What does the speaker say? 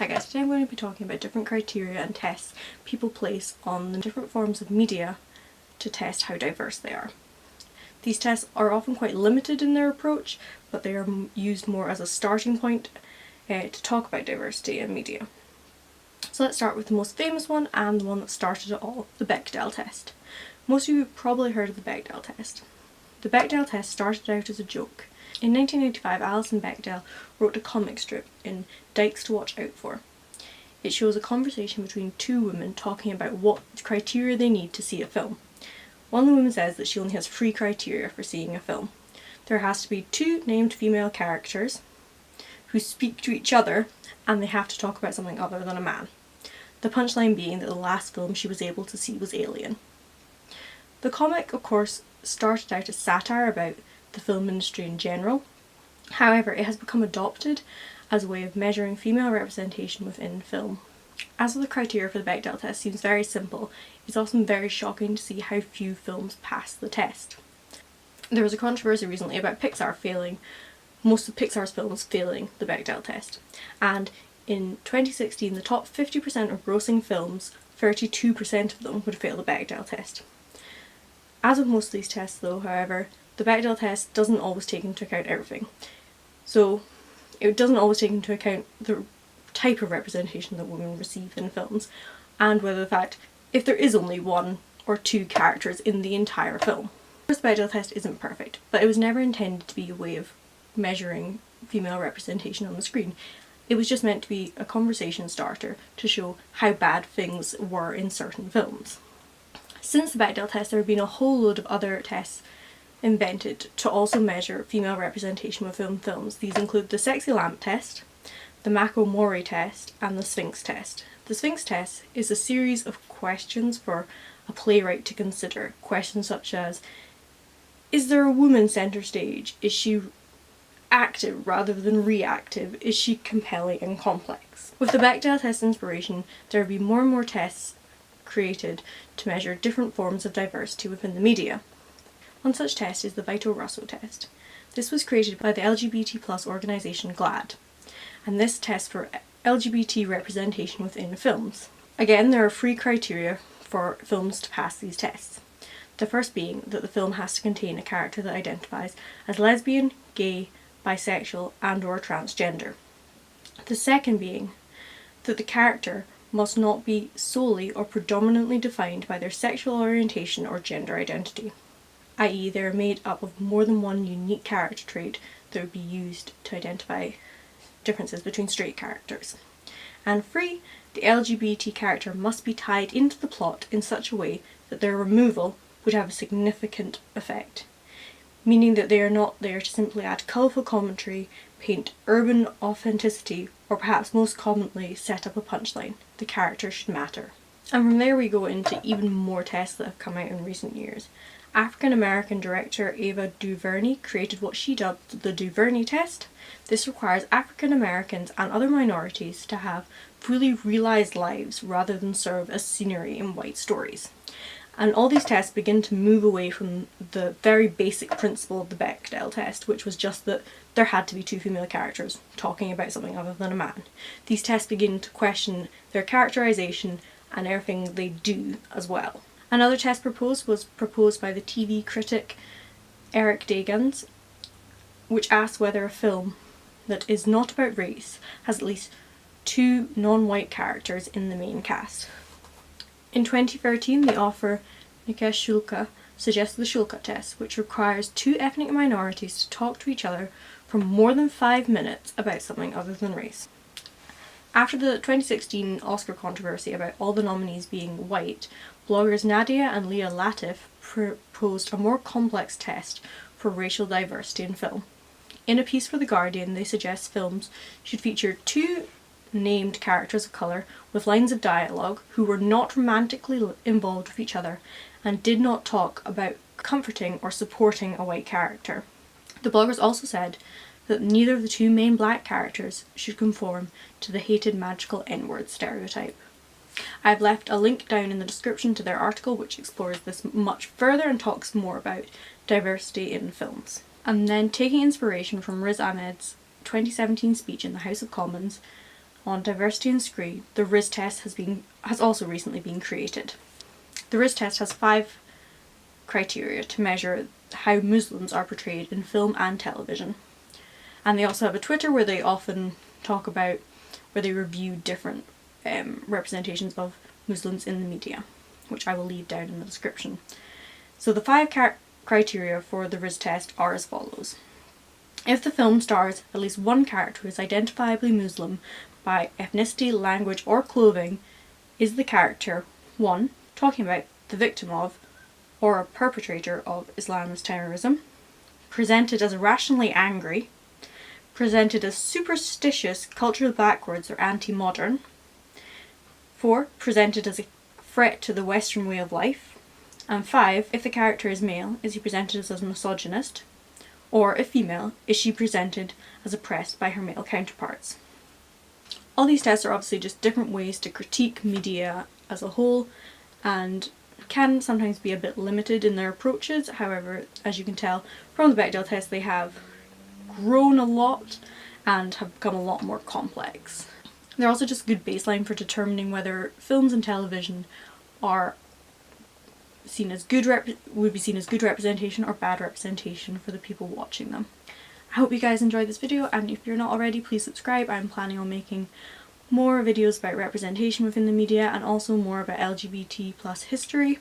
Hi guys, today I'm going to be talking about different criteria and tests people place on the different forms of media to test how diverse they are. These tests are often quite limited in their approach, but they are used more as a starting point to talk about diversity in media. So let's start with the most famous one and the one that started it all, the Bechdel Test. Most of you have probably heard of the Bechdel Test. The Bechdel Test started out as a joke. In 1985, Alison Bechdel wrote a comic strip in Dykes to Watch Out For. It shows a conversation between two women talking about what criteria they need to see a film. One of the women says that she only has 3 criteria for seeing a film. There has to be 2 named female characters who speak to each other, and they have to talk about something other than a man. The punchline being that the last film she was able to see was Alien. The comic, of course, started out as satire about the film industry in general. However, it has become adopted as a way of measuring female representation within film. As the criteria for the Bechdel test seems very simple, it's often very shocking to see how few films pass the test. There was a controversy recently about most of Pixar's films failing the Bechdel test, and in 2016 the top 50% of grossing films, 32% of them would fail the Bechdel test. As with most of these tests though, however, the Bechdel test doesn't always take into account everything. So it doesn't always take into account the type of representation that women receive in films, and whether the fact if there is only 1 or 2 characters in the entire film. The Bechdel test isn't perfect, but it was never intended to be a way of measuring female representation on the screen. It was just meant to be a conversation starter to show how bad things were in certain films. Since the Bechdel test, there have been a whole load of other tests invented to also measure female representation within films. These include the Sexy Lamp test, the Mako-Mori test, and the Sphinx test. The Sphinx test is a series of questions for a playwright to consider. Questions such as, is there a woman centre stage? Is she active rather than reactive? Is she compelling and complex? With the Bechdel test inspiration, there will be more and more tests created to measure different forms of diversity within the media. One such test is the Vito-Russo test. This was created by the LGBT+ organisation GLAAD, and this tests for LGBT representation within films. Again, there are 3 criteria for films to pass these tests. The first being that the film has to contain a character that identifies as lesbian, gay, bisexual and/or transgender. The second being that the character must not be solely or predominantly defined by their sexual orientation or gender identity, i.e. they are made up of more than one unique character trait that would be used to identify differences between straight characters. And 3, the LGBT character must be tied into the plot in such a way that their removal would have a significant effect, meaning that they are not there to simply add colourful commentary, paint urban authenticity, or perhaps most commonly set up a punchline. The character should matter. And from there we go into even more tests that have come out in recent years. African-American director Ava Duvernay created what she dubbed the Duvernay test. This requires African-Americans and other minorities to have fully realised lives rather than serve as scenery in white stories. And all these tests begin to move away from the very basic principle of the Bechdel test, which was just that there had to be 2 female characters talking about something other than a man. These tests begin to question their characterisation and everything they do as well. Another test was proposed by the TV critic Eric Deggans, which asks whether a film that is not about race has at least 2 non-white characters in the main cast. In 2013, the author Nikesh Shulka suggested the Shulka test, which requires 2 ethnic minorities to talk to each other for more than 5 minutes about something other than race. After the 2016 Oscar controversy about all the nominees being white, bloggers Nadia and Leah Latif proposed a more complex test for racial diversity in film. In a piece for The Guardian, they suggest films should feature 2 named characters of colour with lines of dialogue who were not romantically involved with each other and did not talk about comforting or supporting a white character. The bloggers also said that neither of the 2 main black characters should conform to the hated magical N-word stereotype. I've left a link down in the description to their article which explores this much further and talks more about diversity in films. And then, taking inspiration from Riz Ahmed's 2017 speech in the House of Commons, on diversity and screen, the RIS test has also recently been created. The RIS test has 5 criteria to measure how Muslims are portrayed in film and television. And they also have a Twitter where they often talk about, where they review different representations of Muslims in the media, which I will leave down in the description. So the 5 criteria for the RIS test are as follows. If the film stars at least one character who is identifiably Muslim by ethnicity, language or clothing, is the character 1. Talking about the victim of or a perpetrator of Islamist terrorism, presented as irrationally angry, presented as superstitious, culturally backwards or anti-modern, 4. Presented as a threat to the Western way of life, and 5. If the character is male, is he presented as a misogynist, or if female, is she presented as oppressed by her male counterparts. All these tests are obviously just different ways to critique media as a whole, and can sometimes be a bit limited in their approaches. However, as you can tell from the Bechdel test, they have grown a lot and have become a lot more complex. They're also just a good baseline for determining whether films and television are seen as would be seen as good representation or bad representation for the people watching them. I hope you guys enjoyed this video, and if you're not already, please subscribe. I'm planning on making more videos about representation within the media and also more about LGBT+ history.